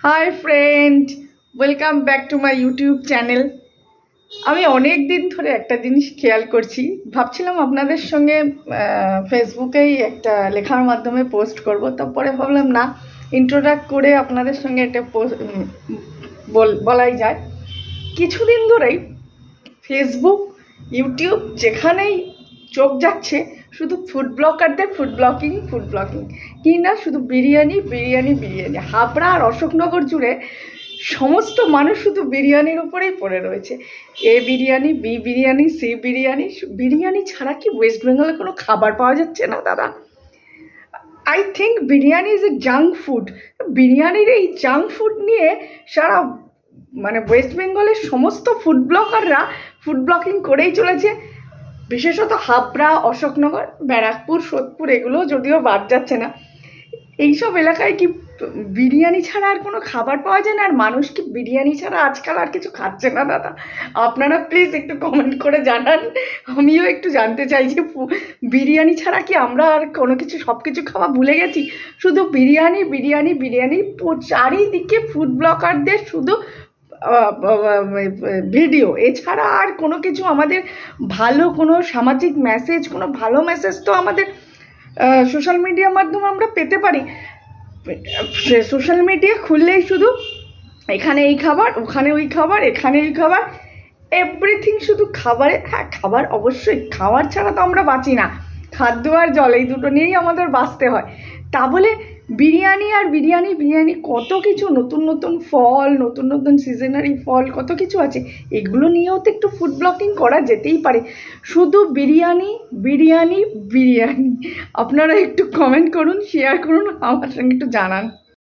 Hi friend, welcome back to my YouTube channel. আমি অনেক দিন ধরে একটা জিনিস খেয়াল করছি, ভাবছিলাম আপনাদের সঙ্গে ফেসবুকেই একটা লেখার মাধ্যমে পোস্ট করব, তারপরে ভাবলাম না, ইন্ট্রোডাক্ট করে আপনাদের সঙ্গে এটা বলাই যায়। কিছুদিন ধরেই ফেসবুক, ইউটিউব যেখানেই চোখ যাচ্ছে শুধু ফুড ব্লগিং কি না, শুধু বিরিয়ানি বিরিয়ানি বিরিয়ানি। হাবড়া আর অশোকনগর জুড়ে সমস্ত মানুষ শুধু বিরিয়ানির উপরেই পড়ে রয়েছে। এ বিরিয়ানি, বি বিরিয়ানি, সি বিরিয়ানি। বিরিয়ানি ছাড়া কি ওয়েস্ট বেঙ্গলে কোনো খাবার পাওয়া যাচ্ছে না দাদা? I think biryani is a junk food. বিরিয়ানির এই জাঙ্ক ফুড নিয়ে সারা ওয়েস্ট বেঙ্গলের সমস্ত ফুড ব্লগাররা ফুড ব্লগিং করেই চলেছে। বিশেষত হাবড়া, অশোকনগর, ব্যারাকপুর, সোদপুর, এগুলো যদিও বাদ যাচ্ছে না। এইসব এলাকায় কি বিরিয়ানি ছাড়া আর কোনো খাবার পাওয়া যায় না? আর মানুষ কি বিরিয়ানি ছাড়া আজকাল আর কিছু খাচ্ছে না দাদা? আপনারা প্লিজ একটু কমেন্ট করে জানান, আমিও একটু জানতে চাই যে বিরিয়ানি ছাড়া কি আমরা আর কোনো কিছু, সব কিছু খাওয়া ভুলে গেছি? শুধু বিরিয়ানি বিরিয়ানি বিরিয়ানি। চারিদিকে ফুড ব্লগারদের শুধু ভিডিও, এছাড়া আর কোনো কিছু আমাদের ভালো কোনো সামাজিক মেসেজ, কোনো ভালো মেসেজ তো আমাদের সোশ্যাল মিডিয়ার মাধ্যমে আমরা পেতে পারি। সোশ্যাল মিডিয়া খুললেই শুধু এখানে এই খাবার, ওখানে ওই খাবার, এখানে ওই খাবার, এভরিথিং শুধু খাবারে। হ্যাঁ, খাবার অবশ্যই, খাবার ছাড়া তো আমরা বাঁচি না। খাদ্য আর জল, এই দুটো নিয়েই আমাদের বাঁচতে হয়। তা বলে বিরিয়ানি আর বিরিয়ানি বিরিয়ানি, কত কিছু নতুন নতুন ফল, নতুন নতুন সিজনারি ফল, কত কিছু আছে, এগুলো নিয়েও তো একটু ফুড ব্লগিং করা যেতেই পারে। শুধু বিরিয়ানি বিরিয়ানি বিরিয়ানি। আপনারা একটু কমেন্ট করুন, শেয়ার করুন, আমার সঙ্গে একটু জানান।